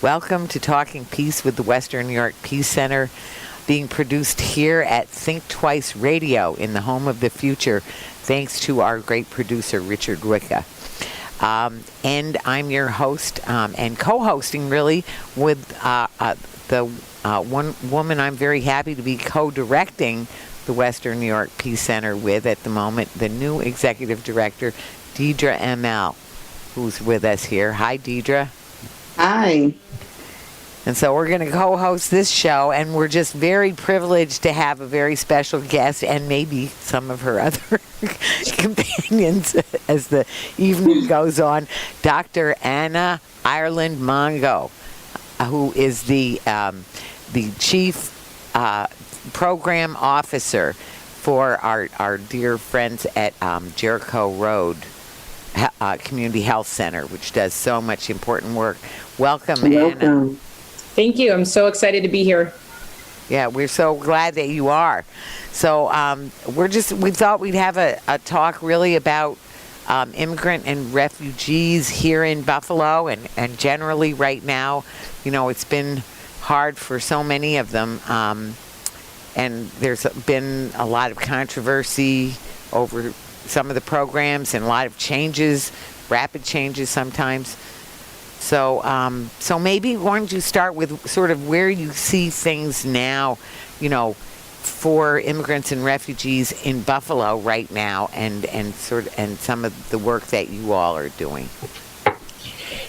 Welcome to Talking Peace with the Western New York Peace Center, being produced here at Think Twice Radio in the home of the future, thanks to our great producer, Richard Wicca. And I'm your host and co-hosting, really, with the one woman I'm very happy to be co-directing the Western New York Peace Center with at the moment, the new executive director, Deidra EmEl, who's with us here. Hi, Deidra. Hi. And so we're going to co-host this show, and we're just very privileged to have a very special guest and maybe some of her other companions as the evening goes on, Dr. Anna Ireland Mongo, who is the chief program officer for our dear friends at Jericho Road Community Health Center, which does so much important work. Welcome, Anna. Thank you. I'm so excited to be here. Yeah, we're so glad that you are. So we thought we'd have a talk really about immigrant and refugees here in Buffalo and generally right now. You know, it's been hard for so many of them. And there's been a lot of controversy over some of the programs and a lot of changes, rapid changes sometimes. So maybe why don't you start with sort of where you see things now, you know, for immigrants and refugees in Buffalo right now, and some of the work that you all are doing.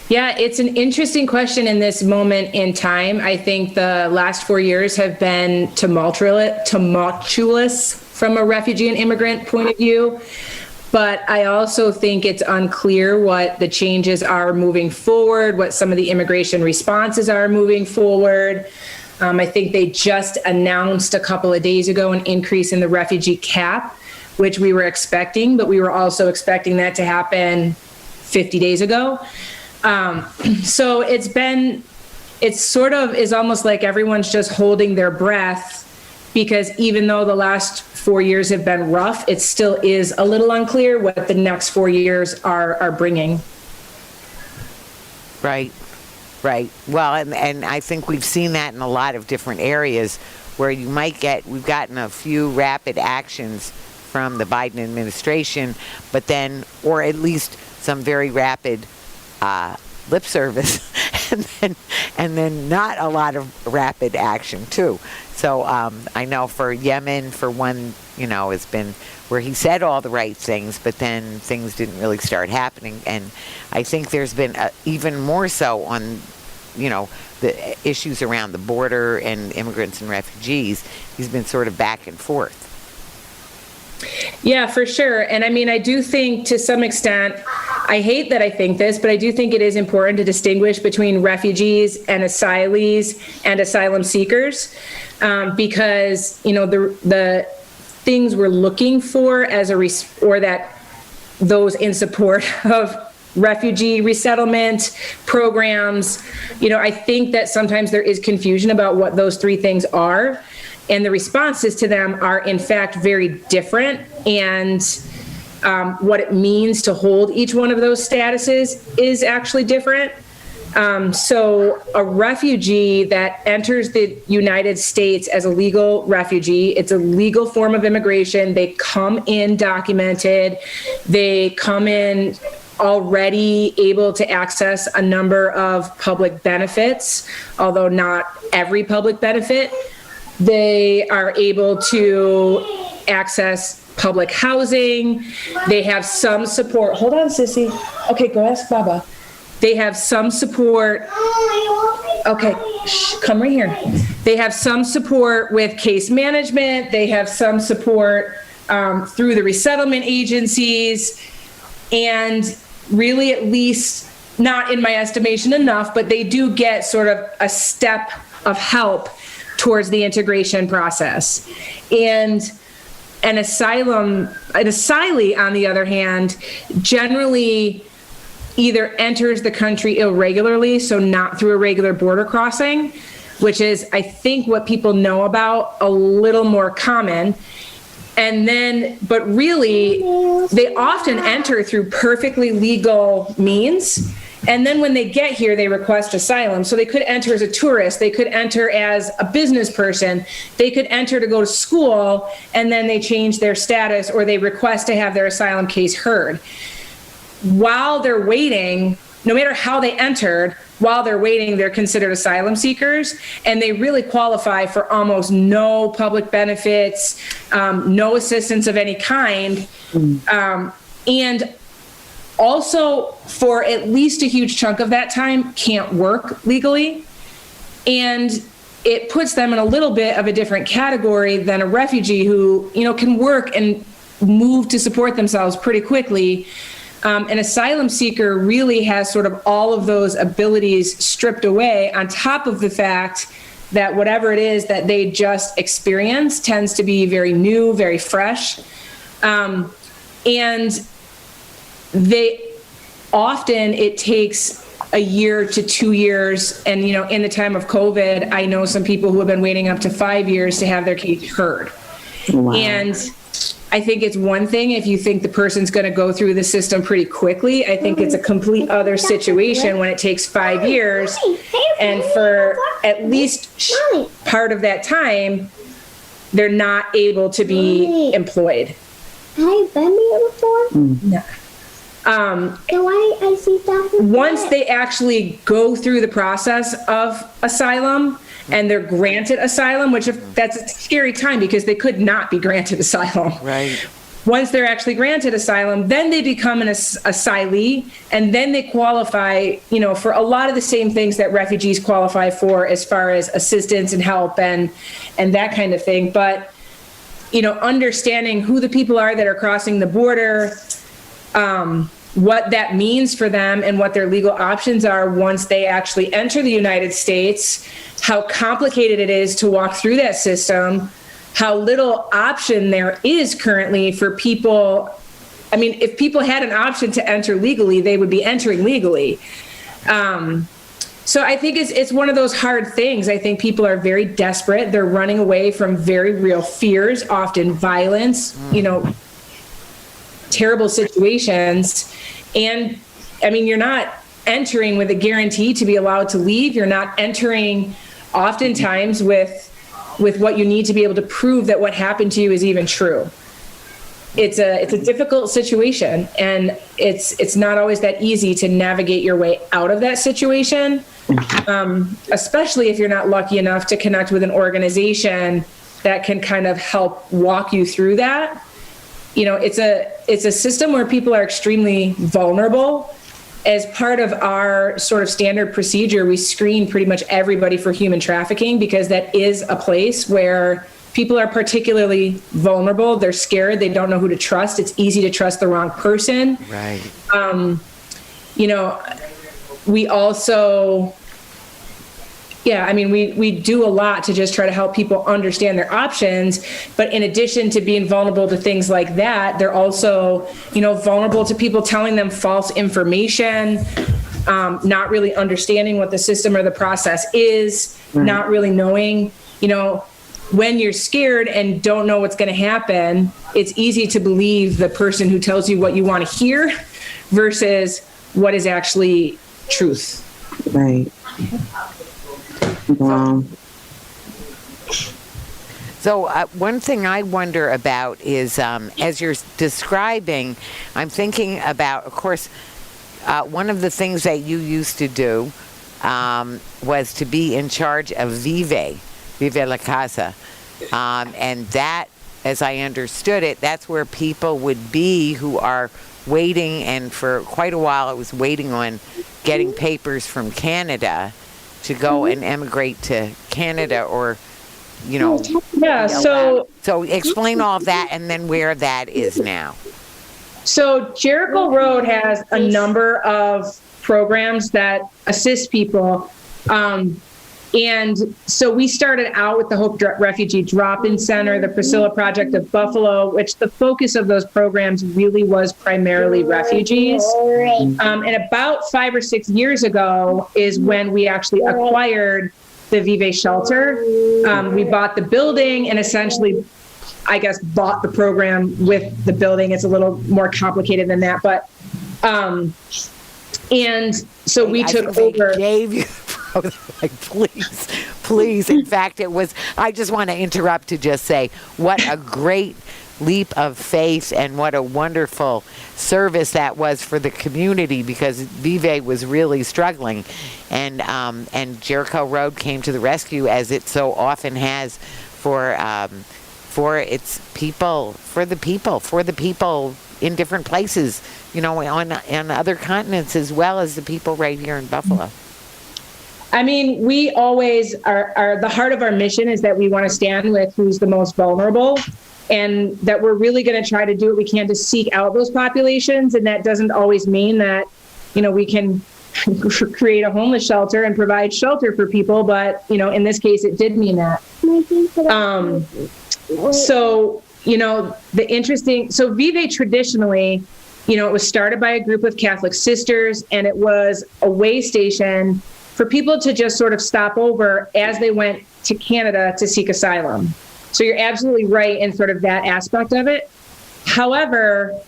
Yeah, it's an interesting question in this moment in time. I think the last 4 years have been tumultuous from a refugee and immigrant point of view. But I also think it's unclear what the changes are moving forward, what some of the immigration responses are moving forward. I think they just announced a couple of days ago an increase in the refugee cap, which we were expecting, but we were also expecting that to happen 50 days ago. So it sort of is almost like everyone's just holding their breath, because even though the last 4 years have been rough, it still is a little unclear what the next 4 years are bringing. Right. Well, and I think we've seen that in a lot of different areas where we've gotten a few rapid actions from the Biden administration, but then, or at least some very rapid lip service, and then not a lot of rapid action too. So I know for Yemen, for one, you know, has been where he said all the right things, but then things didn't really start happening. And I think there's been even more so on, you know, the issues around the border and immigrants and refugees. He's been sort of back and forth. Yeah, for sure. And I mean, I do think to some extent, I hate that I think this, but I do think it is important to distinguish between refugees and asylees and asylum seekers, because, you know, the things we're looking for as or that those in support of refugee resettlement programs, you know, I think that sometimes there is confusion about what those three things are. And the responses to them are, in fact, very different. And what it means to hold each one of those statuses is actually different. So a refugee that enters the United States as a legal refugee, it's a legal form of immigration. They come in documented. They come in already able to access a number of public benefits, although not every public benefit. They are able to access public housing. They have some support. Hold on, Sissy. Okay, go ask Baba. They have some support. Okay, come right here. They have some support with case management. They have some support through the resettlement agencies. And really, at least, not in my estimation enough, but they do get sort of a step of help towards the integration process. And an asylee, on the other hand, generally either enters the country irregularly, so not through a regular border crossing, which is, I think, what people know about, a little more common. And then, but really, they often enter through perfectly legal means. And then when they get here, they request asylum. So they could enter as a tourist, they could enter as a business person, they could enter to go to school, and then they change their status or they request to have their asylum case heard. While they're waiting, no matter how they entered, while they're waiting, they're considered asylum seekers, and they really qualify for almost no public benefits, no assistance of any kind, and also for at least a huge chunk of that time can't work legally. And it puts them in a little bit of a different category than a refugee who, can work and move to support themselves pretty quickly. An asylum seeker really has sort of all of those abilities stripped away, on top of the fact that whatever it is that they just experienced tends to be very new, very fresh. And it takes a year to 2 years. And, in the time of COVID, I know some people who have been waiting up to 5 years to have their case heard. Wow. And I think it's one thing if you think the person's going to go through the system pretty quickly. I think it's a complete other situation when it takes 5 years. And for at least part of that time, they're not able to be employed. Have you been here before? No. I see that. Once they actually go through the process of asylum and they're granted asylum, that's a scary time because they could not be granted asylum. Right. Once they're actually granted asylum, then they become an asylee, and then they qualify, for a lot of the same things that refugees qualify for as far as assistance and help and that kind of thing. But, understanding who the people are that are crossing the border, what that means for them and what their legal options are once they actually enter the United States, how complicated it is to walk through that system, how little option there is currently for people. I mean, if people had an option to enter legally, they would be entering legally. So I think it's one of those hard things. I think people are very desperate. They're running away from very real fears, often violence, terrible situations. And I mean, you're not entering with a guarantee to be allowed to leave. You're not entering oftentimes with what you need to be able to prove that what happened to you is even true. It's a difficult situation, and it's not always that easy to navigate your way out of that situation, especially if you're not lucky enough to connect with an organization that can kind of help walk you through that. It's a system where people are extremely vulnerable. As part of our sort of standard procedure, we screen pretty much everybody for human trafficking because that is a place where people are particularly vulnerable. They're scared. They don't know who to trust. It's easy to trust the wrong person. Right. We also, we do a lot to just try to help people understand their options. But in addition to being vulnerable to things like that, they're also, vulnerable to people telling them false information, not really understanding what the system or the process is, not really knowing, when you're scared and don't know what's going to happen, it's easy to believe the person who tells you what you want to hear versus what is actually truth. Right. Wow. So one thing I wonder about is, as you're describing, I'm thinking about, of course, one of the things that you used to do was to be in charge of Vive La Casa. And that, as I understood it, that's where people would be who are waiting, and for quite a while I was waiting on getting papers from Canada to go and emigrate to Canada, or, Yeah, So explain all of that and then where that is now. So Jericho Road has a number of programs that assist people. And so we started out with the Hope Refugee Drop-In Center, the Priscilla Project of Buffalo, which the focus of those programs really was primarily refugees. And about 5 or 6 years ago is when we actually acquired the Vive shelter. We bought the building and essentially, I guess, bought the program with the building. It's a little more complicated than that, but And so we I took think they over. gave you like, please. In fact, I just want to interrupt to just say what a great leap of faith and what a wonderful service that was for the community, because Vive was really struggling, and Jericho Road came to the rescue, as it so often has, for its people, for the people in different places, on other continents, as well as the people right here in Buffalo. I mean, we always are the heart of our mission is that we want to stand with who's the most vulnerable, and that we're really going to try to do what we can to seek out those populations. And that doesn't always mean that, we can create a homeless shelter and provide shelter for people. But, in this case, it did mean that. So Vive traditionally, it was started by a group of Catholic sisters, and it was a way station for people to just sort of stop over as they went to Canada to seek asylum. So you're absolutely right in sort of that aspect of it. However,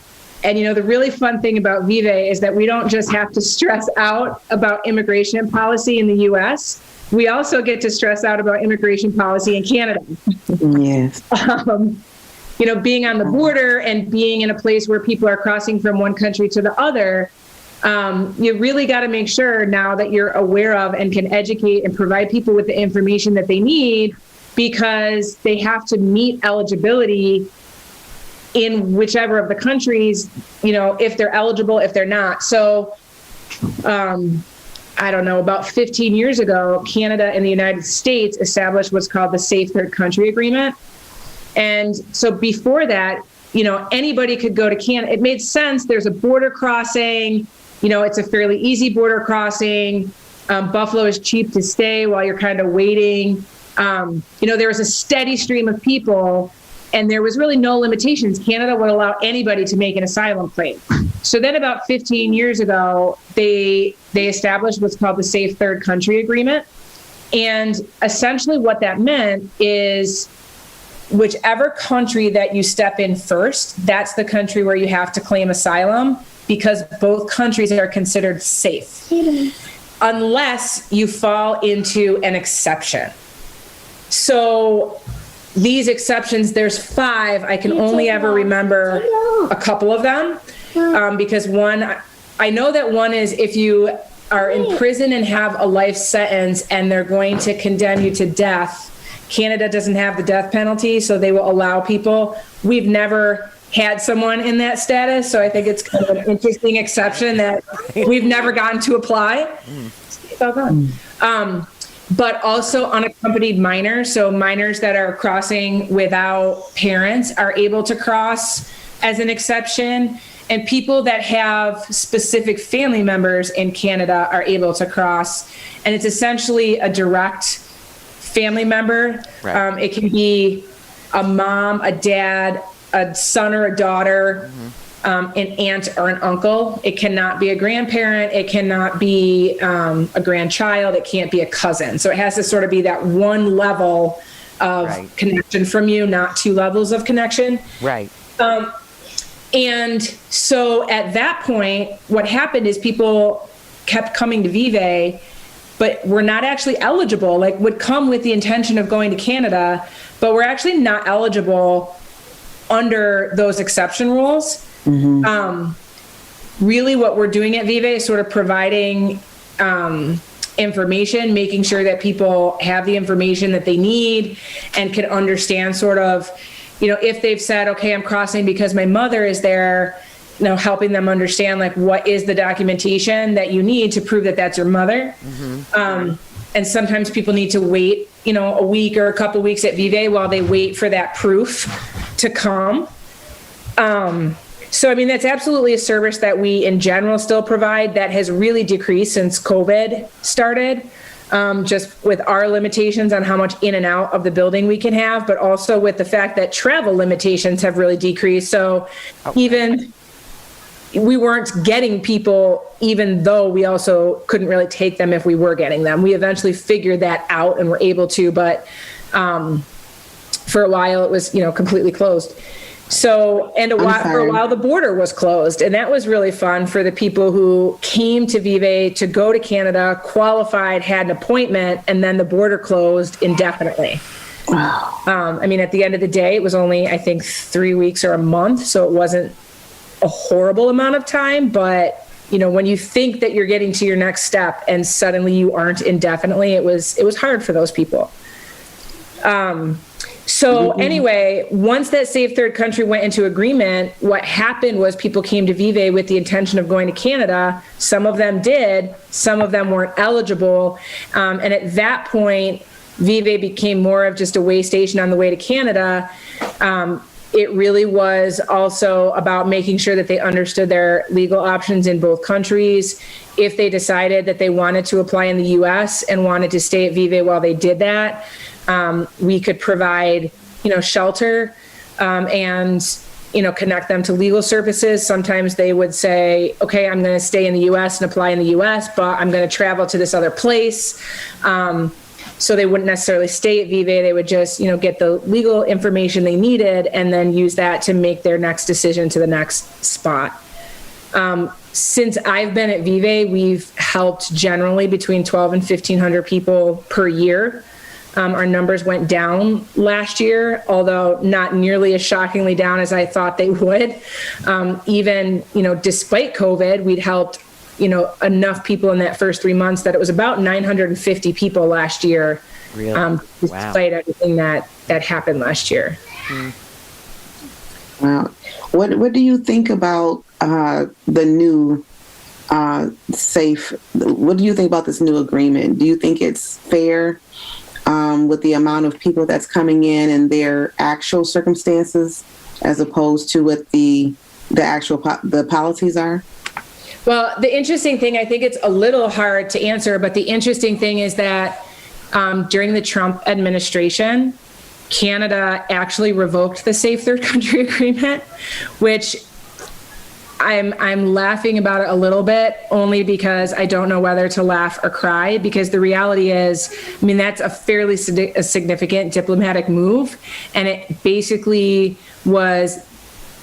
and the really fun thing about Vive is that we don't just have to stress out about immigration policy in the US, we also get to stress out about immigration policy in Canada. Yes. Being on the border and being in a place where people are crossing from one country to the other, you really got to make sure now that you're aware of and can educate and provide people with the information that they need, because they have to meet eligibility in whichever of the countries, if they're eligible, if they're not. So, I don't know, about 15 years ago, Canada and the United States established what's called the Safe Third Country Agreement. And so before that, anybody could go to Canada. It made sense. There's a border crossing, it's a fairly easy border crossing. Buffalo is cheap to stay while you're kind of waiting. There was a steady stream of people, and there was really no limitations. Canada would allow anybody to make an asylum claim. So then about 15 years ago, they established what's called the Safe Third Country Agreement. And essentially what that meant is whichever country that you step in first, that's the country where you have to claim asylum, because both countries are considered safe, unless you fall into an exception. So these exceptions, there's 5. I can only ever remember a couple of them, because I know that one is if you are in prison and have a life sentence and they're going to condemn you to death. Canada doesn't have the death penalty, so they will allow people. We've never had someone in that status, so I think it's kind of an interesting exception that we've never gotten to apply. But also unaccompanied minors, so minors that are crossing without parents are able to cross as an exception, and people that have specific family members in Canada are able to cross, and it's essentially a direct family member. Right. It can be a mom, a dad, a son or a daughter, an aunt or an uncle. It cannot be a grandparent. It cannot be a grandchild. It can't be a cousin. So it has to sort of be that one level of connection from you, not 2 levels of connection. Right. And so at that point, what happened is people kept coming to Vive, but we're not actually eligible, would come with the intention of going to Canada, but we're actually not eligible under those exception rules. Really what we're doing at Vive is sort of providing information, making sure that people have the information that they need and can understand sort of, if they've said, okay, I'm crossing because my mother is there, helping them understand what is the documentation that you need to prove that that's your mother. And sometimes people need to wait, a week or a couple weeks at Vive while they wait for that proof to come. So, that's absolutely a service that we in general still provide that has really decreased since COVID started, just with our limitations on how much in and out of the building we can have, but also with the fact that travel limitations have really decreased. So even we weren't getting people, even though we also couldn't really take them if we were getting them. We eventually figured that out and were able to, but for a while it was, completely closed. So, and for a while, the border was closed. And that was really fun for the people who came to Vive to go to Canada, qualified, had an appointment, and then the border closed indefinitely. Wow. I mean, at the end of the day, it was only, I think, 3 weeks or a month. So it wasn't a horrible amount of time. But, when you think that you're getting to your next step and suddenly you aren't indefinitely, it was hard for those people. So anyway, once that Safe Third Country went into agreement, what happened was people came to Vive with the intention of going to Canada. Some of them did, some of them weren't eligible. And at that point, Vive became more of just a way station on the way to Canada. It really was also about making sure that they understood their legal options in both countries. If they decided that they wanted to apply in the US and wanted to stay at Vive while they did that, we could provide, shelter, and, connect them to legal services. Sometimes they would say, okay, I'm going to stay in the US and apply in the US, but I'm going to travel to this other place. So they wouldn't necessarily stay at Vive. They would just, get the legal information they needed and then use that to make their next decision to the next spot. Since I've been at Vive, we've helped generally between 1,200 and 1,500 people per year. Our numbers went down last year, although not nearly as shockingly down as I thought they would. Even, despite COVID, we'd helped, enough people in that first 3 months that it was about 950 people last year. Really? Despite everything that happened last year. Wow. What do you think about the new what do you think about this new agreement? Do you think it's fair with the amount of people that's coming in and their actual circumstances as opposed to what the policies are? Well, the interesting thing, I think it's a little hard to answer, but the interesting thing is that during the Trump administration, Canada actually revoked the Safe Third Country Agreement, which I'm laughing about it a little bit, only because I don't know whether to laugh or cry, because the reality is, that's a fairly significant diplomatic move. And it basically was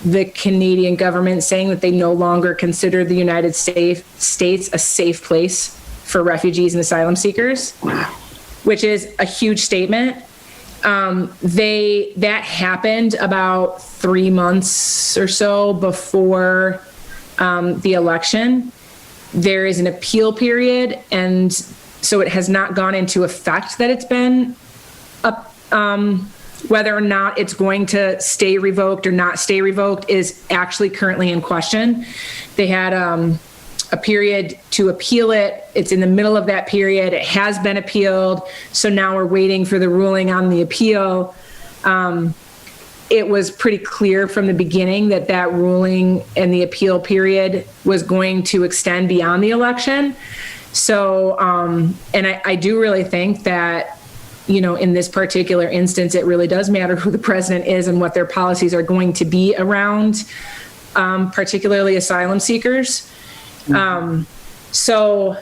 the Canadian government saying that they no longer consider the United States a safe place for refugees and asylum seekers, which is a huge statement. That happened about 3 months or so before the election. There is an appeal period, and so it has not gone into effect that it's been whether or not it's going to stay revoked or not stay revoked is actually currently in question. They had a period to appeal it. It's in the middle of that period. It has been appealed. So now we're waiting for the ruling on the appeal. It was pretty clear from the beginning that ruling and the appeal period was going to extend beyond the election. So, and I do really think that, in this particular instance, it really does matter who the president is and what their policies are going to be around, particularly asylum seekers. So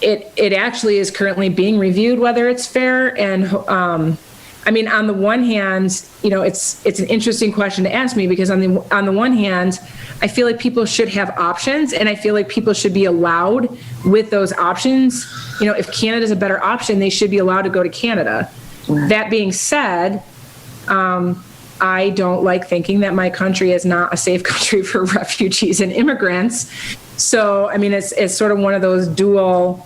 it actually is currently being reviewed whether it's fair. And on the one hand, it's an interesting question to ask me, because on the one hand, I feel like people should have options, and I feel like people should be allowed with those options. If Canada's a better option, they should be allowed to go to Canada. Right. That being said, I don't like thinking that my country is not a safe country for refugees and immigrants. So, it's sort of one of those dual,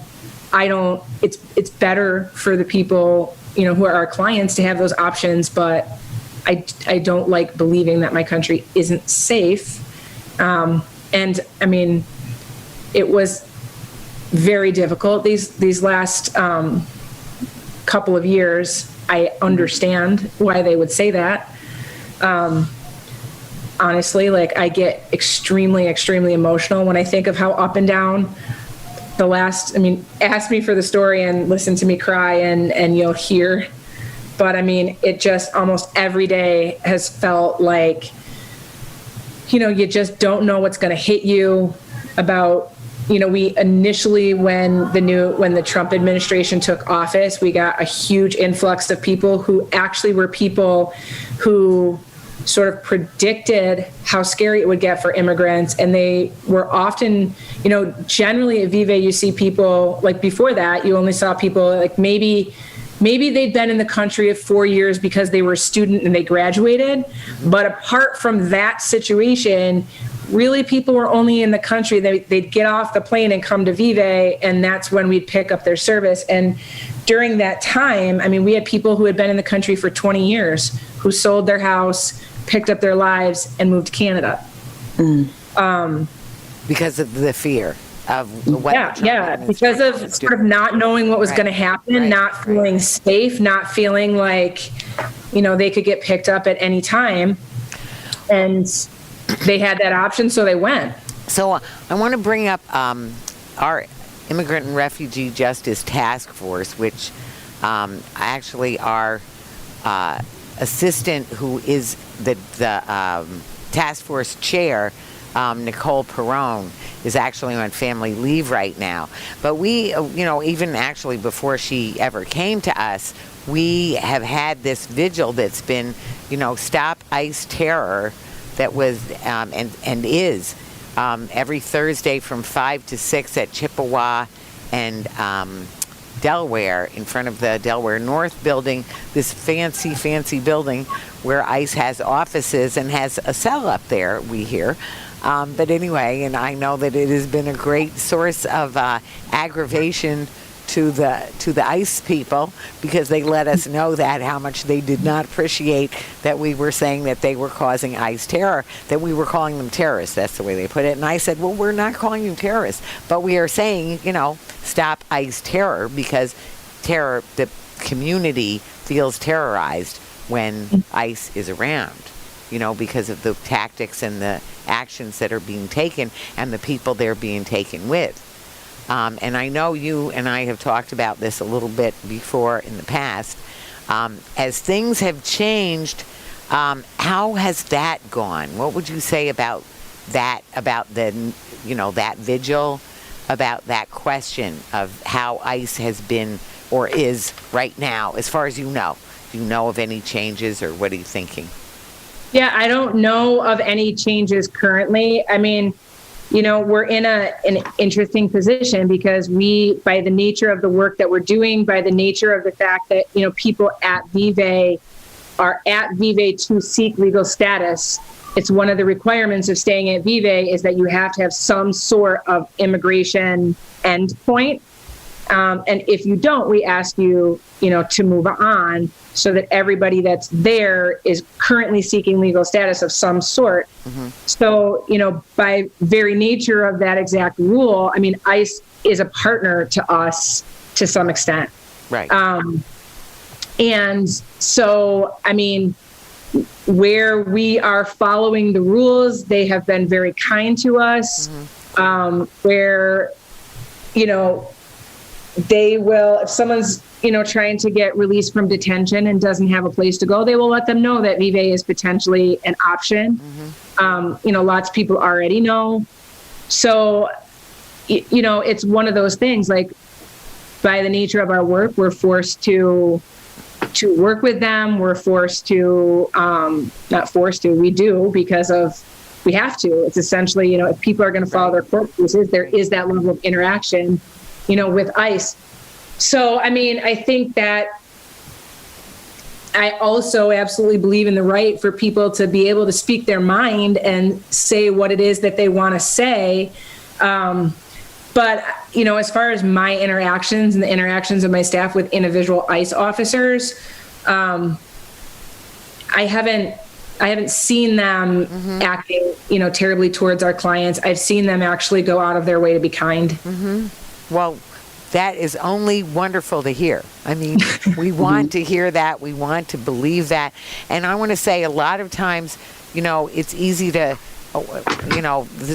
it's better for the people, who are our clients to have those options, but I don't like believing that my country isn't safe. And it was very difficult these last couple of years. I understand why they would say that. Honestly, I get extremely, extremely emotional when I think of how up and down ask me for the story and listen to me cry and you'll hear. But it just almost every day has felt like, you just don't know what's going to hit you about, we initially, when the Trump administration took office, we got a huge influx of people who actually were people who sort of predicted how scary it would get for immigrants. And they were often, generally at Vive, you see people, like before that, you only saw people like maybe they'd been in the country 4 years because they were a student and they graduated. But apart from that situation, really people were only in the country. They'd get off the plane and come to Vive, and that's when we'd pick up their service. And during that time, I mean, we had people who had been in the country for 20 years who sold their house, picked up their lives, and moved to Canada. Because of the fear of what because of sort of not knowing what was going to happen, not feeling safe, not feeling like, they could get picked up at any time. And they had that option, so they went. So I want to bring up our Immigrant and Refugee Justice Task Force, which actually our assistant, who is the task force chair, Nicole Perrone, is actually on family leave right now. But we, even actually before she ever came to us, we have had this vigil that's been, Stop ICE Terror, that was and is every Thursday from 5 to 6 at Chippewa and Delaware, in front of the Delaware North building, this fancy building where ICE has offices and has a cell up there, we hear. But anyway, and I know that it has been a great source of aggravation to the ICE people, because they let us know that how much they did not appreciate that we were saying that they were causing ICE terror, that we were calling them terrorists. That's the way they put it. And I said, well, we're not calling you terrorists, but we are saying, stop ICE terror, because the community feels terrorized when ICE is around, because of the tactics and the actions that are being taken and the people they're being taken with. And I know you and I have talked about this a little bit before in the past. As things have changed, how has that gone? What would you say about that, about the, that vigil, about that question of how ICE has been or is right now, as far as you know? Do you know of any changes, or what are you thinking? Yeah, I don't know of any changes currently. I mean, we're in an interesting position, because we, by the nature of the work that we're doing, by the nature of the fact that, people at Vive are at Vive to seek legal status, it's one of the requirements of staying at Vive is that you have to have some sort of immigration endpoint. And if you don't, we ask you, to move on, so that everybody that's there is currently seeking legal status of some sort. Mm-hmm. So, by very nature of that exact rule, I mean, ICE is a partner to us to some extent. Right. And so, I mean, where we are following the rules, they have been very kind to us. Mm-hmm. Where, they will, if someone's, trying to get released from detention and doesn't have a place to go, they will let them know that Vive is potentially an option. Mm-hmm. Lots of people already know. So, it's one of those things, like, by the nature of our work, we're forced to work with them. We're forced to, not forced to, we do, because we have to. It's essentially, if people are going to follow their court cases, there is that level of interaction, with ICE. So, I mean, I think that I also absolutely believe in the right for people to be able to speak their mind and say what it is that they want to say. But, as far as my interactions and the interactions of my staff with individual ICE officers, I haven't seen them mm-hmm. acting, terribly towards our clients. I've seen them actually go out of their way to be kind. Mm-hmm. Well, that is only wonderful to hear. I mean, we want to hear that. We want to believe that. And I want to say a lot of times, it's easy to,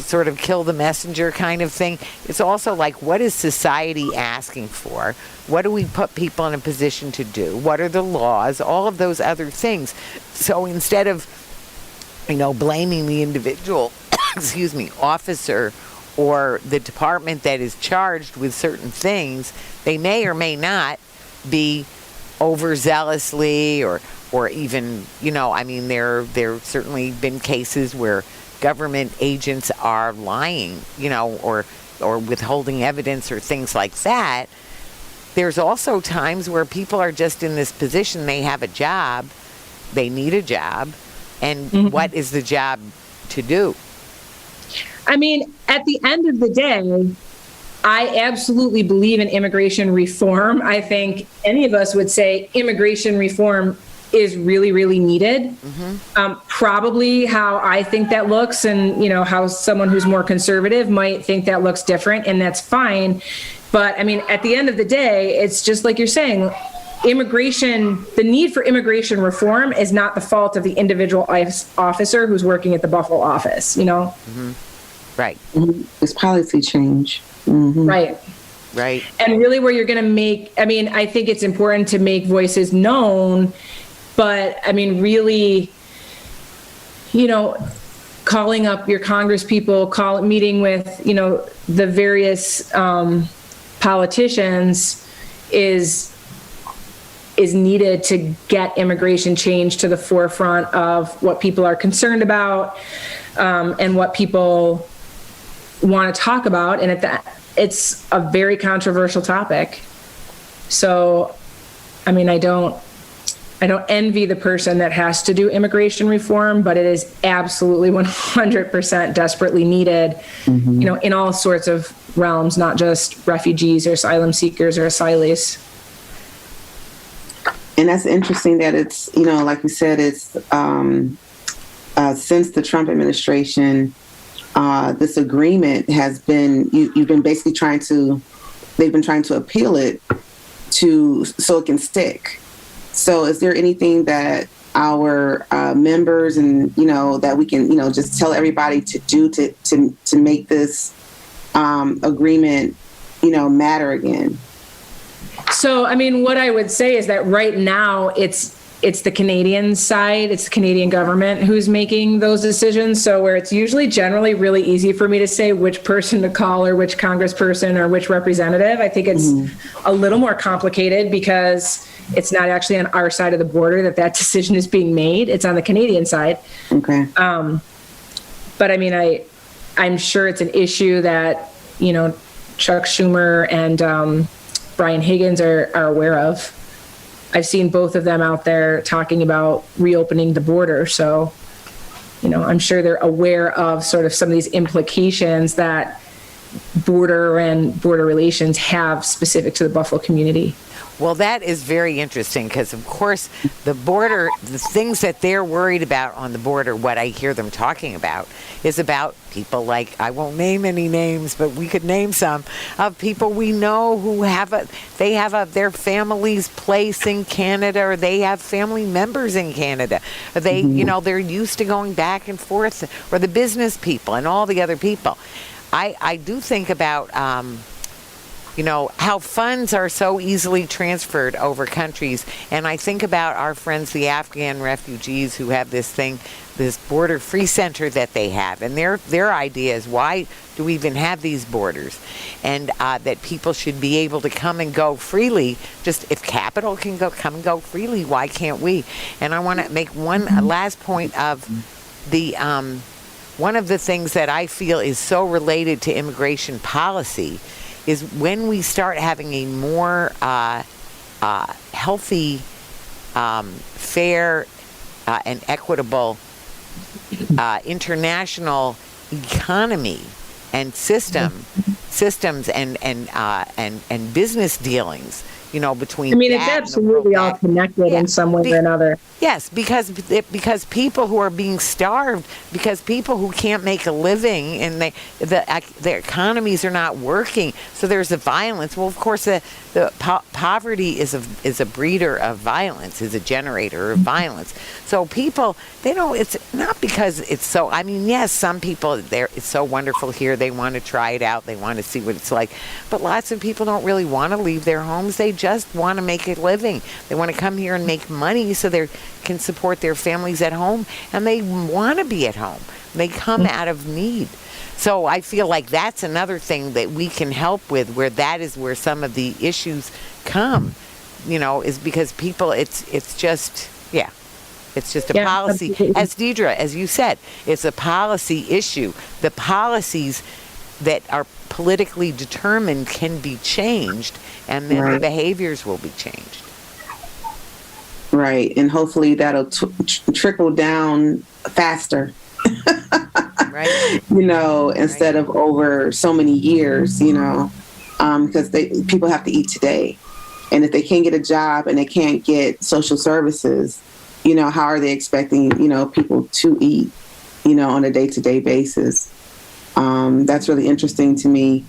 sort of kill the messenger kind of thing. It's also like, what is society asking for? What do we put people in a position to do? What are the laws? All of those other things. So instead of, blaming the individual, officer, or the department that is charged with certain things, they may or may not be overzealously or or even, I mean, there've certainly been cases where government agents are lying, or withholding evidence or things like that. There's also times where people are just in this position. They have a job, they need a job, and what is the job to do? I mean, at the end of the day, I absolutely believe in immigration reform. I think any of us would say immigration reform is really, really needed. Probably how I think that looks, and how someone who's more conservative might think that looks different, and that's fine. But I mean, at the end of the day, it's just like you're saying, the need for immigration reform is not the fault of the individual officer who's working at the Buffalo office, Right. It's policy change. Right. Right. And really where you're going to I think it's important to make voices known, but I mean, really, calling up your Congress people, meeting with, the various politicians is needed to get immigration change to the forefront of what people are concerned about, and what people want to talk about. And it's a very controversial topic. So, I mean, I don't envy the person that has to do immigration reform, but it is absolutely 100% desperately needed, in all sorts of realms, not just refugees or asylum seekers or asylees. And that's interesting that it's, like you said, it's since the Trump administration, this agreement has been, you've been basically they've been trying to appeal it so it can stick. So is there anything that our members and, that we can, just tell everybody to do to make this agreement, matter again? So, I mean, what I would say is that right now it's the Canadian side, it's the Canadian government who's making those decisions. So where it's usually generally really easy for me to say which person to call or which congressperson or which representative, I think it's a little more complicated because it's not actually on our side of the border that decision is being made. It's on the Canadian side. Okay. But I mean, I'm sure it's an issue that, Chuck Schumer and Brian Higgins are aware of. I've seen both of them out there talking about reopening the border. So, I'm sure they're aware of sort of some of these implications that border and border relations have specific to the Buffalo community. Well, that is very interesting because, of course, the border, the things that they're worried about on the border, what I hear them talking about is about people like, I won't name any names, but we could name some, of people we know who have their family's place in Canada, or they have family members in Canada. They, they're used to going back and forth, or the business people and all the other people. I do think about, how funds are so easily transferred over countries. And I think about our friends, the Afghan refugees, who have this border free center that they have. And their idea is, why do we even have these borders? And that people should be able to come and go freely. Just if capital can come and go freely, why can't we? And I want to make one last point of the one of the things that I feel is so related to immigration policy is when we start having a more healthy, fair, and equitable international economy and systems and business dealings, between. I mean, it's absolutely all connected in some way or another. Yes, because people who are being starved, because people who can't make a living, and their economies are not working, so there's a violence. Well, of course, the poverty is a breeder of violence, is a generator of violence. So people, it's not because it's so. I mean, yes, some people it's so wonderful here. They want to try it out. They want to see what it's like. But lots of people don't really want to leave their homes. They just want to make a living. They want to come here and make money so they can support their families at home, and they want to be at home. They come out of need. So I feel like that's another thing that we can help with, where that is where some of the issues come, is because people, it's just, It's just a Yeah, policy. absolutely. As Deidra, as you said, it's a policy issue. The policies that are politically determined can be changed, and then the Right. behaviors will be changed. Right. And hopefully that'll trickle down faster, Right? instead of over so many years, because people have to eat today. And if they can't get a job and they can't get social services, how are they expecting, people to eat, on a day-to-day basis? That's really interesting to me.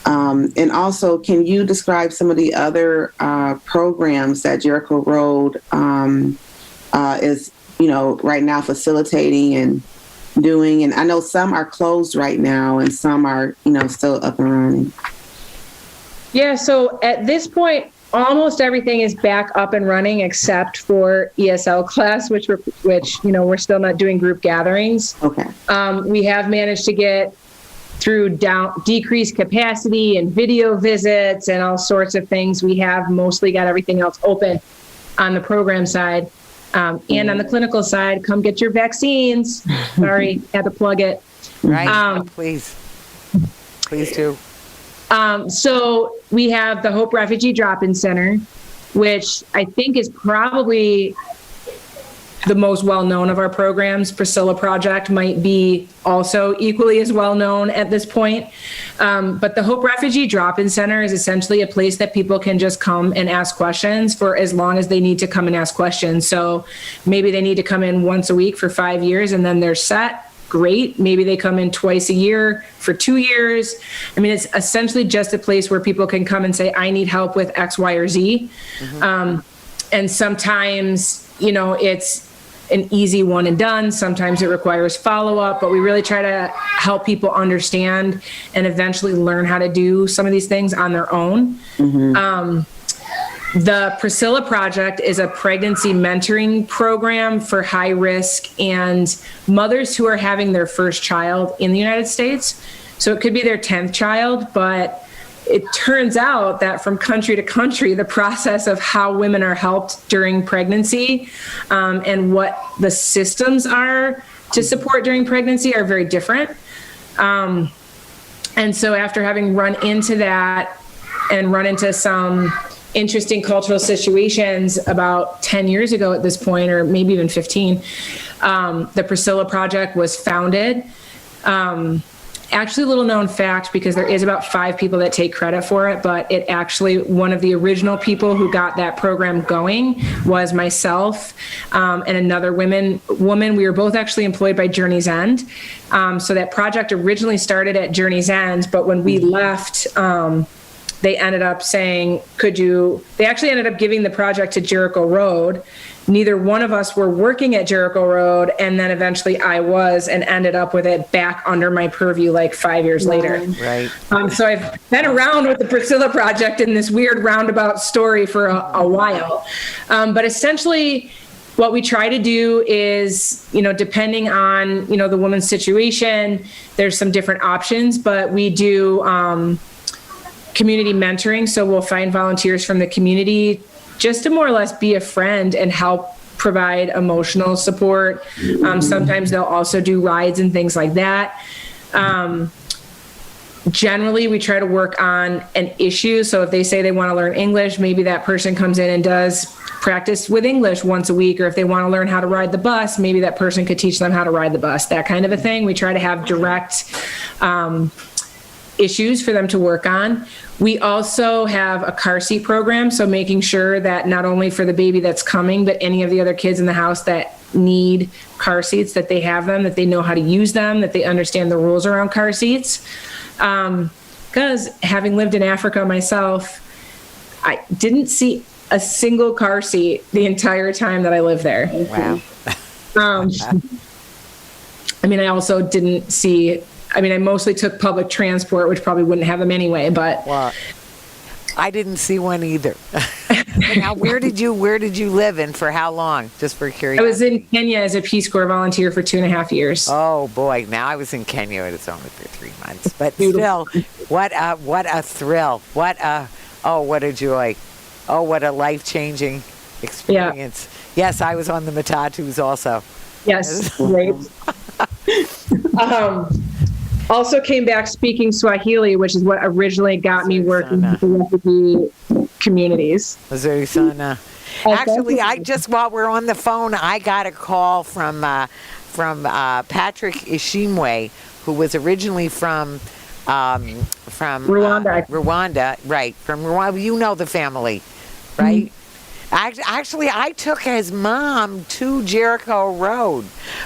And also, can you describe some of the other programs that Jericho Road is, right now facilitating and doing? And I know some are closed right now and some are, still up and running. Yeah, so at this point, almost everything is back up and running except for ESL class, which we're still not doing group gatherings. Okay. We have managed to get through decreased capacity and video visits and all sorts of things. We have mostly got everything else open on the program side. And on the clinical side, come get your vaccines. Sorry, had to plug it. Right? Please do. So we have the Hope Refugee Drop-In Center, which I think is probably the most well-known of our programs. Priscilla Project might be also equally as well-known at this point. But the Hope Refugee Drop-In Center is essentially a place that people can just come and ask questions for as long as they need to come and ask questions. So maybe they need to come in once a week for 5 years and then they're set. Great. Maybe they come in twice a year for 2 years. I mean, it's essentially just a place where people can come and say, I need help with X, Y, or Z. And sometimes, it's an easy one and done. Sometimes it requires follow-up, but we really try to help people understand and eventually learn how to do some of these things on their own. The Priscilla Project is a pregnancy mentoring program for high risk and mothers who are having their first child in the United States. So it could be their 10th child, but it turns out that from country to country, the process of how women are helped during pregnancy and what the systems are to support during pregnancy are very different. And so after having run into that and run into some interesting cultural situations about 10 years ago at this point, or maybe even 15, the Priscilla Project was founded. Actually, a little known fact, because there is about 5 people that take credit for it, but it actually, one of the original people who got that program going was myself and another woman. We were both actually employed by Journey's End. So that project originally started at Journey's End, but when we left, they ended up saying, they actually ended up giving the project to Jericho Road. Neither one of us were working at Jericho Road, and then eventually I was, and ended up with it back under my purview like 5 years later. Right. So I've been around with the Priscilla Project in this weird roundabout story for a while. But essentially, what we try to do is, depending on, the woman's situation, there's some different options, but we do community mentoring. So we'll find volunteers from the community just to more or less be a friend and help provide emotional support. Sometimes they'll also do rides and things like that. Generally, we try to work on an issue. So if they say they want to learn English, maybe that person comes in and does practice with English once a week. Or if they want to learn how to ride the bus, maybe that person could teach them how to ride the bus, that kind of a thing. We try to have direct issues for them to work on. We also have a car seat program, so making sure that not only for the baby that's coming, but any of the other kids in the house that need car seats, that they have them, that they know how to use them, that they understand the rules around car seats. Because having lived in Africa myself, I didn't see a single car seat the entire time that I lived there. Wow. I also didn't see, I mostly took public transport, which probably wouldn't have them anyway, but. Well, I didn't see one either. Now, where did you live and for how long? Just for curiosity. I was in Kenya as a Peace Corps volunteer for 2.5 years. Oh boy, now I was in Kenya and it's only for 3 months, but still, what a thrill. What a joy. Oh, what a life-changing experience. Yes, I was on the Matatus also. Yes, great. Also came back speaking Swahili, which is what originally got me working with the refugee communities. Missouri Sana. Actually, while we're on the phone, I got a call from Patrick Ishimwe, who was originally from Rwanda. Rwanda, right? From Rwanda, you know the family, right? Mm-hmm. Actually, I took his mom to Jericho Road,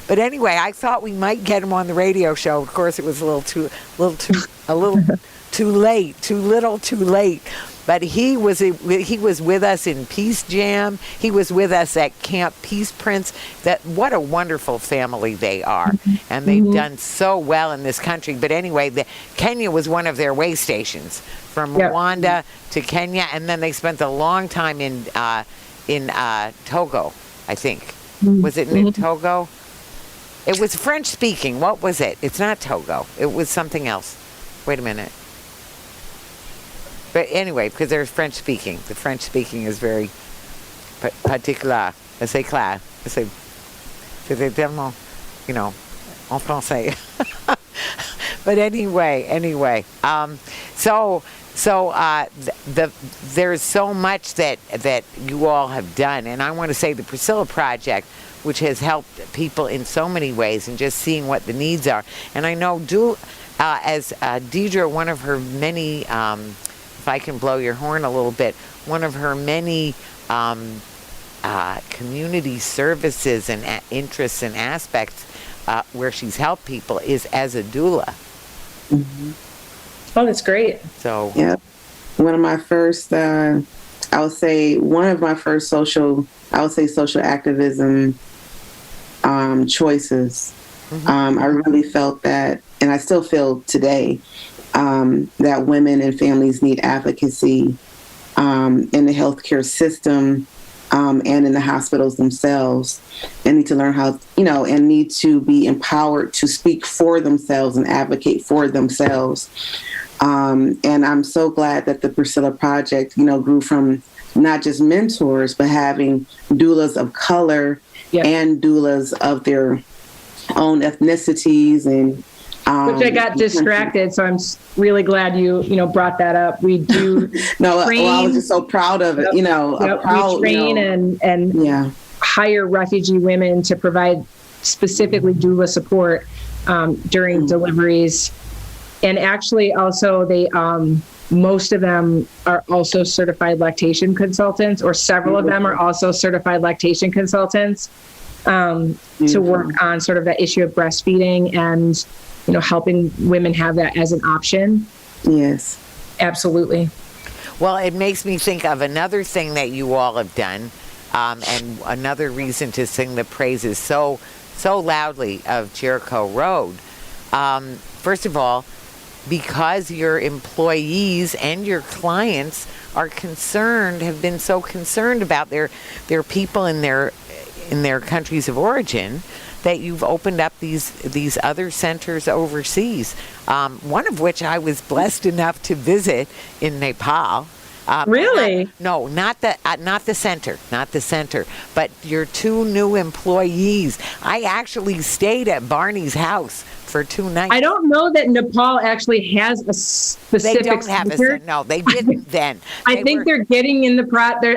but anyway, I thought we might get him on the radio show. Of course, it was a little too late, too little, too late. But he was with us in Peace Jam. He was with us at Camp Peace Prince. What a wonderful family they are, and they've done so well in this country. But anyway, Kenya was one of their way stations from Rwanda to Kenya, and then they spent a long time in Togo, I think. Was it in Togo? It was French speaking. What was it? It's not Togo. It was something else. Wait a minute. But anyway, because there's French speaking. The French speaking is very particular. C'est clair. C'est tellement, en français. But anyway. There's so much that you all have done. And I want to say the Priscilla Project, which has helped people in so many ways and just seeing what the needs are. And I know, as Deidra, one of her many... if I can blow your horn a little bit, one of her many community services and interests and aspects where she's helped people is as a doula. Mm-hmm. Oh, that's great. So yeah, one of my first social activism choices. Mm-hmm. I really felt that, and I still feel today, that women and families need advocacy in the healthcare system and in the hospitals themselves, and need to learn how, and need to be empowered to speak for themselves and advocate for themselves. And I'm so glad that the Priscilla Project, grew from not just mentors, but having doulas of color and doulas of their own ethnicities and which I got distracted, so I'm really glad you brought that up. We do I was just so proud of it. We train and hire refugee women to provide specifically doula support during deliveries, and actually also they most of them are also certified lactation consultants, or several of them are also certified lactation consultants to work on sort of that issue of breastfeeding and helping women have that as an option. Yes. Absolutely. Well, it makes me think of another thing that you all have done, and another reason to sing the praises so loudly of Jericho Road. First of all, because your employees and your clients are have been so concerned about their people in their countries of origin, that you've opened up these other centers overseas. One of which I was blessed enough to visit in Nepal. Really? No, not the center, but your two new employees. I actually stayed at Barney's house for 2 nights. I don't know that Nepal actually has a specific They don't have center. No, they didn't then. I think they're getting in the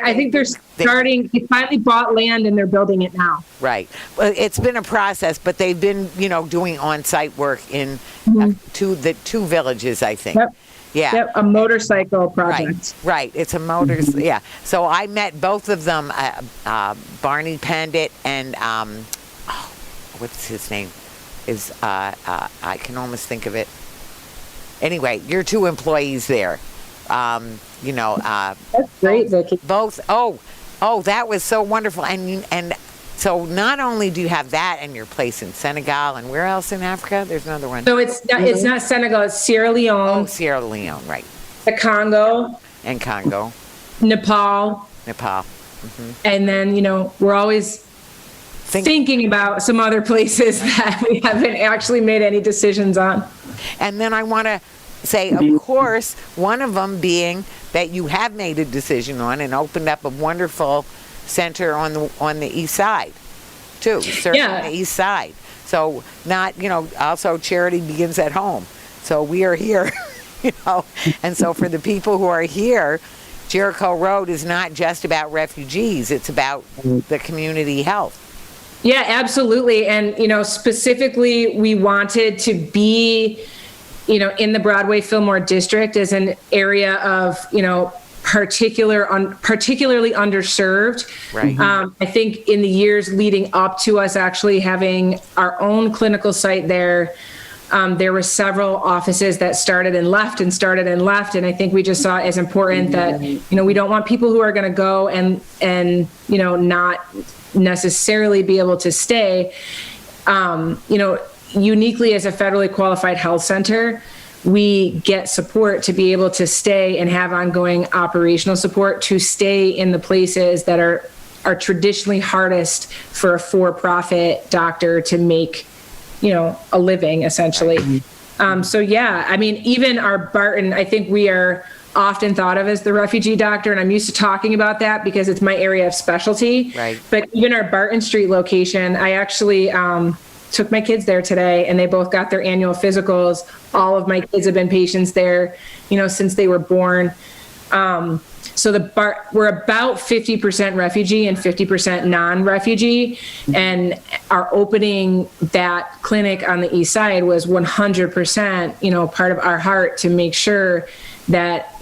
I think they're starting. They finally bought land and they're building it now. Right. Well, it's been a process, but they've been, doing on-site work in the two villages, I think. Yep. Yeah. Yep, a motorcycle project. Right. It's a yeah. So I met both of them, Barney Pandit and what's his name? I can almost think of it. Anyway, your two employees there. That's great, Vicki. Both. Oh, that was so wonderful. And so not only do you have that in your place in Senegal, and where else in Africa? There's another one. So it's not Senegal, it's Sierra Leone. Oh, Sierra Leone, right. The Congo. And Congo. Nepal. Mm-hmm. And then, we're always thinking about some other places that we haven't actually made any decisions on. And then I want to say, of course, one of them being that you have made a decision on and opened up a wonderful center on the east side, too. Serving the east side. So also charity begins at home. So we are here, and so for the people who are here, Jericho Road is not just about refugees. It's about the community health. Yeah, absolutely. And, specifically, we wanted to be, in the Broadway Fillmore district as an area of, particularly underserved. Right. I think in the years leading up to us actually having our own clinical site there, there were several offices that started and left. And I think we just saw it as important that, we don't want people who are going to go and not necessarily be able to stay. Uniquely as a federally qualified health center, we get support to be able to stay and have ongoing operational support to stay in the places that are traditionally hardest for a for-profit doctor to make a living, essentially. Even our Barton, I think we are often thought of as the refugee doctor, and I'm used to talking about that because it's my area of specialty. Right. But even our Barton Street location, I actually took my kids there today, and they both got their annual physicals. All of my kids have been patients there, since they were born. So we're about 50% refugee and 50% non-refugee, and our opening that clinic on the east side was 100%, part of our heart to make sure that,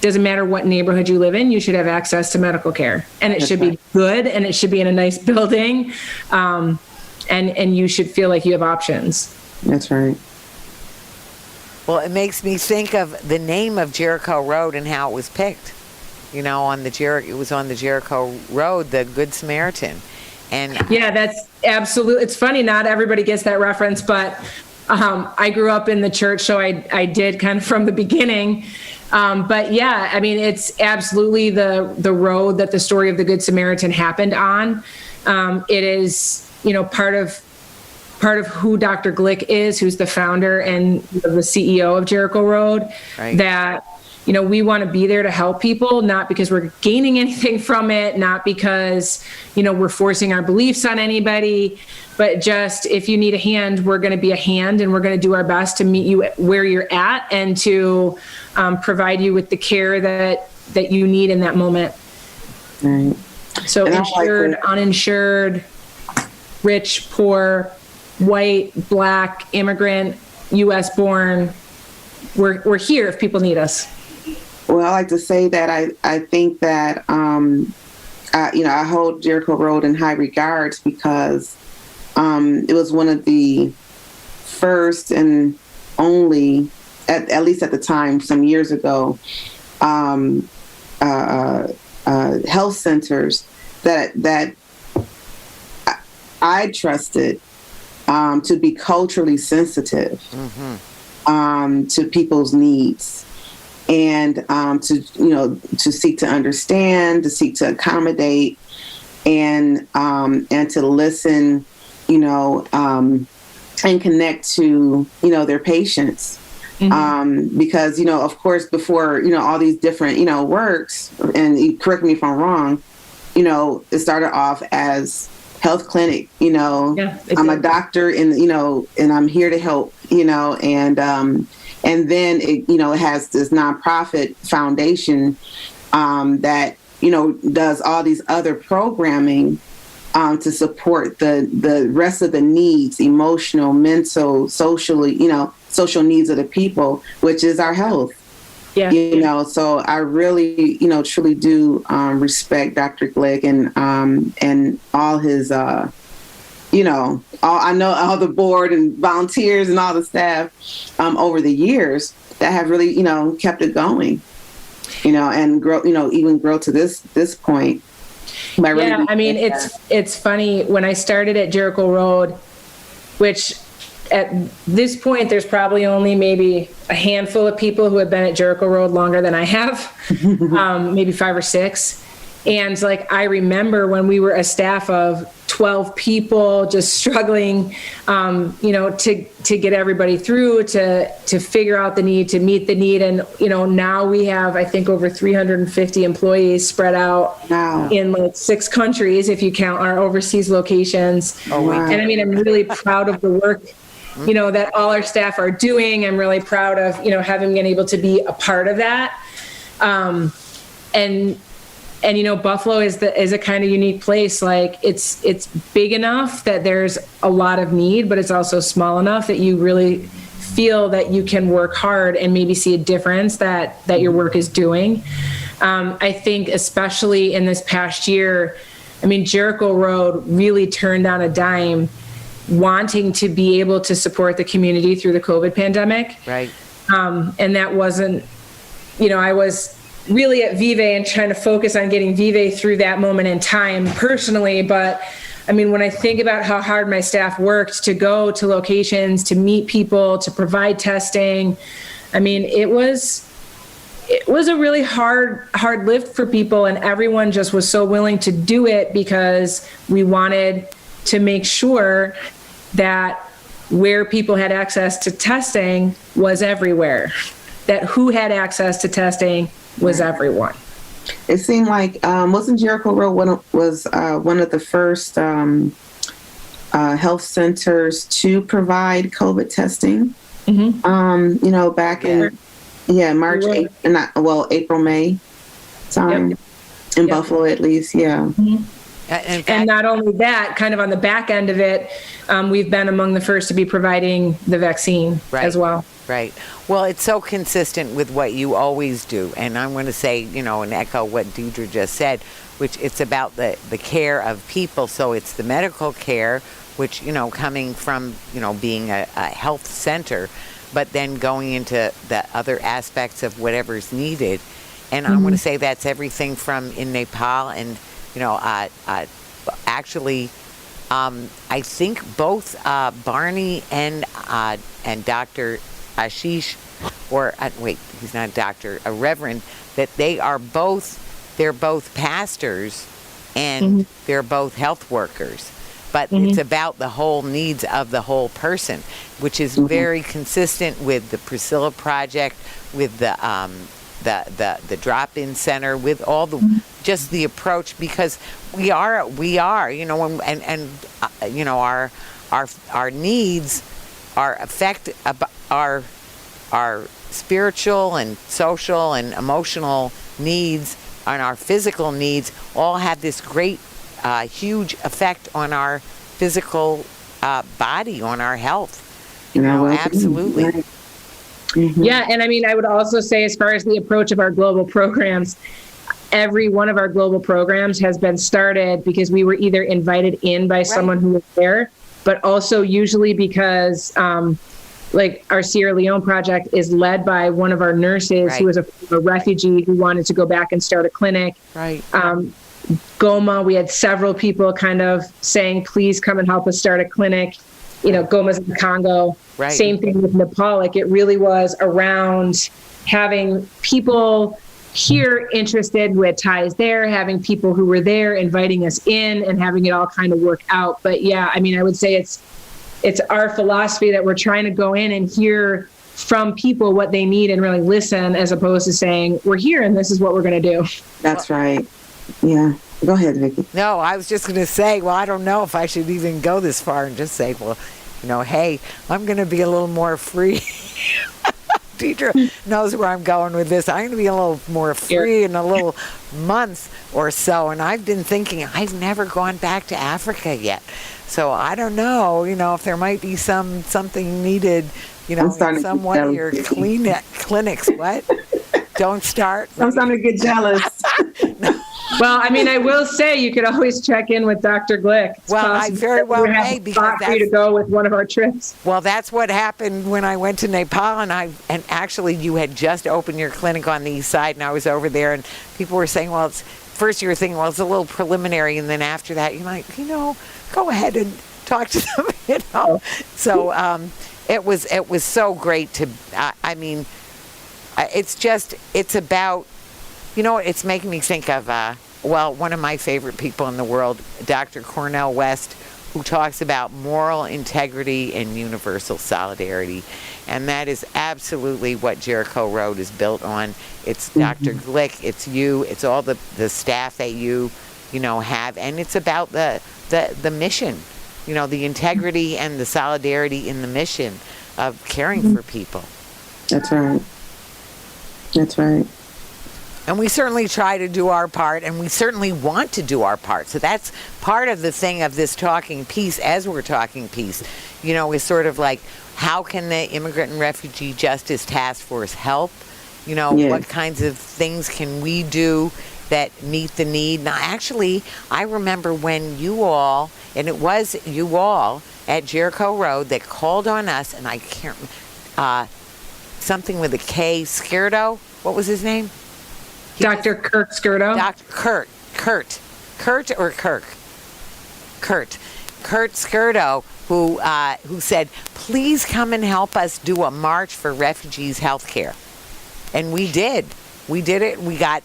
doesn't matter what neighborhood you live in, you should have access to medical care, and it should be good, and it should be in a nice building, and you should feel like you have options. That's right. Well, it makes me think of the name of Jericho Road and how it was picked. It was on the Jericho Road, the Good Samaritan. And yeah, that's absolutely, it's funny, not everybody gets that reference, but I grew up in the church, so I did kind of from the beginning. But yeah, it's absolutely the road that the story of the Good Samaritan happened on. It is, part of who Dr. Glick is, who's the founder and the CEO of Jericho Road, right. That, we want to be there to help people, not because we're gaining anything from it, not because, we're forcing our beliefs on anybody, but just if you need a hand, we're going to be a hand, and we're going to do our best to meet you where you're at and to provide you with the care that you need in that moment. Right. So insured, uninsured, rich, poor, white, black, immigrant, U.S. born, we're here if people need us. Well, I like to say that I think that, I hold Jericho Road in high regards because it was one of the first and only, at least at the time, some years ago, health centers that I trusted to be culturally sensitive to people's needs, and to seek to understand, to seek to accommodate, and to listen, and connect to their patients. Because of course, before all these different works, and you correct me if I'm wrong, it started off as health clinic, I'm a doctor, and I'm here to help, and then it has this nonprofit foundation that does all these other programming to support the rest of the needs, emotional, mental, socially, social needs of the people, which is our health. Yeah. So I really, truly do respect Dr. Glick and all his, I know all the board and volunteers and all the staff over the years that have really, kept it going, and grow, even grow to this point. Really it's funny when I started at Jericho Road, which at this point, there's probably only maybe a handful of people who have been at Jericho Road longer than I have, maybe 5 or 6. And I remember when we were a staff of 12 people, just struggling, to get everybody through, to figure out the need, to meet the need. And, now we have, I think, over 350 employees spread out in like 6 countries, if you count our overseas locations. Oh, wow. And I mean, I'm really proud of the work, that all our staff are doing. I'm really proud of, having been able to be a part of that. And Buffalo is a kind of unique place. Like it's big enough that there's a lot of need, but it's also small enough that you really feel that you can work hard and maybe see a difference that your work is doing. I think especially in this past year, Jericho Road really turned on a dime, wanting to be able to support the community through the COVID pandemic. Right. And that wasn't, I was really at Vive and trying to focus on getting Vive through that moment in time personally. But when I think about how hard my staff worked to go to locations, to meet people, to provide testing, it was a really hard lift for people, and everyone just was so willing to do it because we wanted to make sure that where people had access to testing was everywhere, that who had access to testing was everyone. It seemed like wasn't Jericho Road one of the first health centers to provide COVID testing? Mm-hmm. Back in March, April, May time in Buffalo, at least. Yeah. Mm-hmm. And not only that, kind of on the back end of it, we've been among the first to be providing the vaccine as well. Right. Well, it's so consistent with what you always do. And I'm going to say, and echo what Deidra just said, which it's about the care of people. So it's the medical care, which, coming from, being a health center, but then going into the other aspects of whatever's needed. And I'm going to say that's everything from in Nepal and, actually, I think both Barney and Dr. Ashish, he's not a doctor, a reverend, that they're both pastors and they're both health workers. But it's about the whole needs of the whole person, which is very consistent with the Priscilla Project, with the drop-in center, with all the just the approach, because we are, our needs our spiritual and social and emotional needs and our physical needs all have this great, huge effect on our physical body, on our health. Absolutely. Mm-hmm. Yeah, and I would also say, as far as the approach of our global programs, every one of our global programs has been started because we were either invited in by someone who was there, but also usually because like our Sierra Leone project is led by one of our nurses who was a refugee who wanted to go back and start a clinic. Right. Goma, we had several people kind of saying, please come and help us start a clinic. Goma's in the Congo. Right. Same thing with Nepal. Like, it really was around having people here interested with ties there, having people who were there inviting us in, and having it all kind of work out. But yeah, I would say it's our philosophy that we're trying to go in and hear from people what they need and really listen, as opposed to saying, we're here and this is what we're going to do. That's right. Yeah. Go ahead, Vicki. No, I was just going to say, well, I don't know if I should even go this far and just say, well, hey, I'm going to be a little more free. Deidra knows where I'm going with this. I'm going to be a little more free in a little month or so. And I've been thinking, I've never gone back to Africa yet. So I don't know, if there might be something needed, in some one of your clinics. What? Don't start. I'm starting to get jealous. Well, I will say you could always check in with Dr. Glick. I very well may, because that's for you to go with one of our trips. Well, that's what happened when I went to Nepal, and actually you had just opened your clinic on the east side, and I was over there, and people were saying, well, first you were thinking, well, it's a little preliminary, and then after that you're like, go ahead and talk to them, So it was so great to. It's about. It's making me think of one of my favorite people in the world, Dr. Cornel West, who talks about moral integrity and universal solidarity. And that is absolutely what Jericho Road is built on. It's Dr. Glick, it's you, it's all the staff that you have. And it's about the mission, the integrity and the solidarity in the mission of caring for people. That's right. That's right. And we certainly try to do our part, and we certainly want to do our part. So that's part of the thing of this talking peace, as we're talking peace, is sort of like, how can the Immigrant and Refugee Justice Task Force help? What kinds of things can we do that meet the need? Now, actually, I remember when you all, and it was you all at Jericho Road that called on us, and I can't, something with a K, Skirdo, what was his name? Dr. Kurt Skirdo. Dr. Kurt Skirdo, who said, please come and help us do a march for refugees' health care. And we did. We did it. We got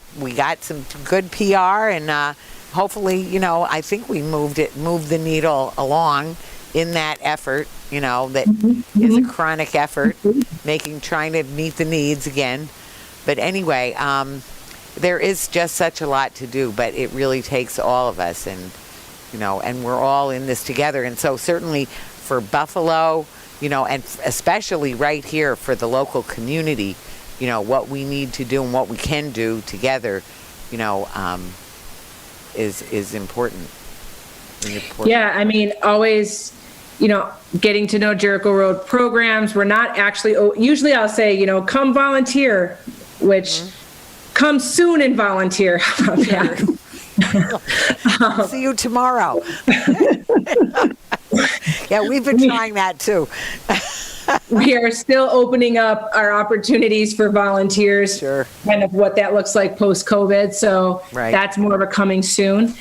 some good PR, and hopefully, I think we moved the needle along in that effort, that is a chronic effort, trying to meet the needs again. But anyway, there is just such a lot to do, but it really takes all of us, and we're all in this together. And so certainly for Buffalo, and especially right here for the local community, what we need to do and what we can do together, is important. Yeah, I mean, always, getting to know Jericho Road programs. We're not actually, usually I'll say, come volunteer, which come soon and volunteer. How about that? See you tomorrow. Yeah, we've been trying that too. We are still opening up our opportunities for volunteers, Sure. kind of what that looks like post-COVID. So That's more of a coming soon.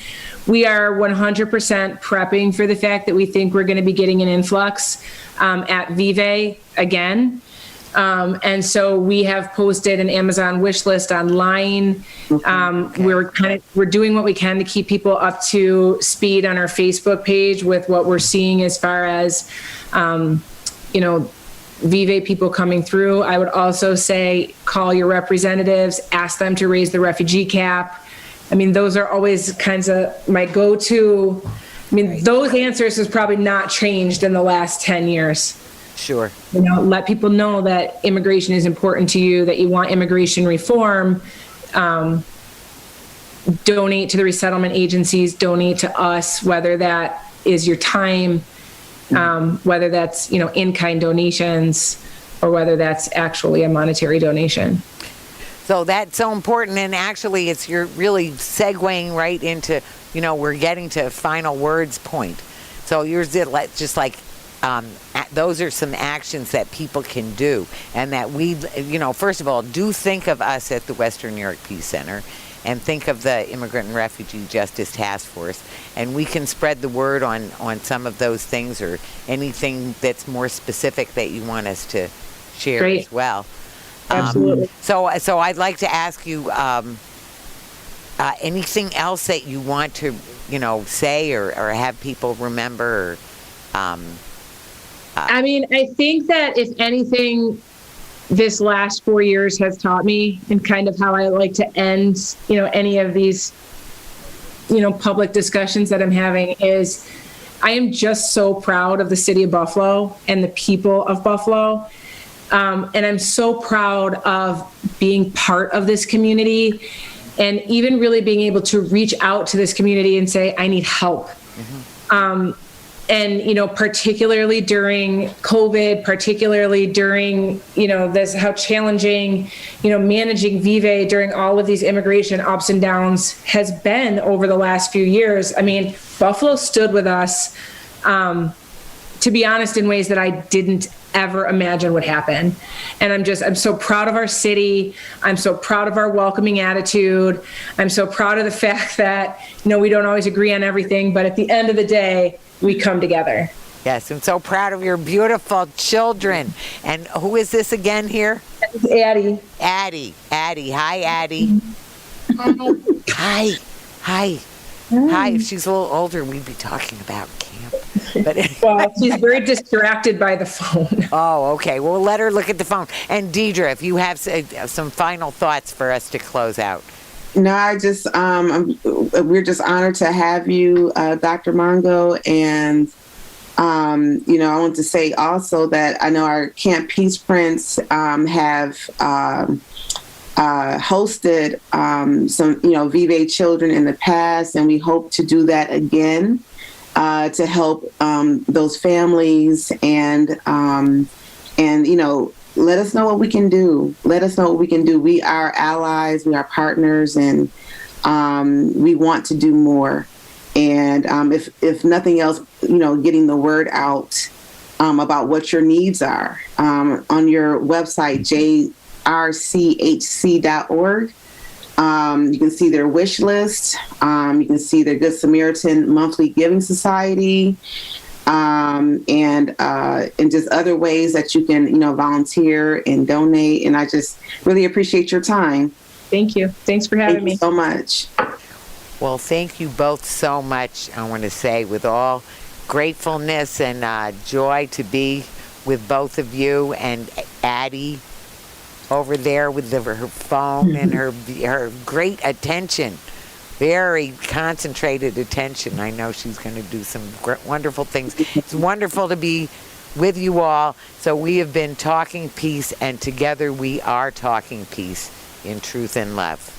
We are 100% prepping for the fact that we think we're going to be getting an influx at Vive again. And so we have posted an Amazon wish list online. We're doing what we can to keep people up to speed on our Facebook page with what we're seeing as far as, Vive people coming through. I would also say, call your representatives, ask them to raise the refugee cap. I mean, those are always kinds of my go-to. I mean, those answers has probably not changed in the last 10 years. Sure. Let people know that immigration is important to you, that you want immigration reform. Donate to the resettlement agencies, donate to us, whether that is your time, whether that's, in-kind donations, or whether that's actually a monetary donation. So that's so important, and actually you're really segueing right into, we're getting to final words point. So yours did just like, those are some actions that people can do, and that we, first of all, do think of us at the Western New York Peace Center, and think of the Immigrant and Refugee Justice Task Force, and we can spread the word on some of those things, or anything that's more specific that you want us to share as well. Absolutely. So I'd like to ask you anything else that you want to, say or have people remember. I mean, I think that if anything, this last 4 years has taught me, and kind of how I like to end, any of these, public discussions that I'm having, is I am just so proud of the city of Buffalo and the people of Buffalo. And I'm so proud of being part of this community, and even really being able to reach out to this community and say, I need help. And, particularly during COVID, particularly during, this, how challenging, managing Vive during all of these immigration ups and downs has been over the last few years. I mean, Buffalo stood with us, to be honest, in ways that I didn't ever imagine would happen. And I'm so proud of our city. I'm so proud of our welcoming attitude. I'm so proud of the fact that, we don't always agree on everything, but at the end of the day, we come together. Yes, I'm so proud of your beautiful children. And who is this again here? Addie. Addie. Hi, Addie. Hi. Hi. Hi. If she's a little older, we'd be talking about camp. But Well, she's very distracted by the phone. oh, okay. Well, let her look at the phone. And Deidra, if you have some final thoughts for us to close out. No, I just we're just honored to have you, Dr. Mongo, and I want to say also that I know our Camp Peace Prince have hosted some Vive children in the past, and we hope to do that again to help those families and let us know what we can do. Let us know what we can do. We are allies, we are partners, and we want to do more. And if nothing else, getting the word out about what your needs are on your website, jrchc.org. You can see their wish list. You can see their Good Samaritan Monthly Giving Society. And just other ways that you can, volunteer and donate. And I just really appreciate your time. Thank you. Thanks for having me. Thank you so much. Well, thank you both so much. I want to say with all gratefulness and joy to be with both of you, and Addie over there with her phone and her great attention. Very concentrated attention. I know she's going to do some wonderful things. It's wonderful to be with you all. So we have been talking peace, and together we are talking peace in truth and love.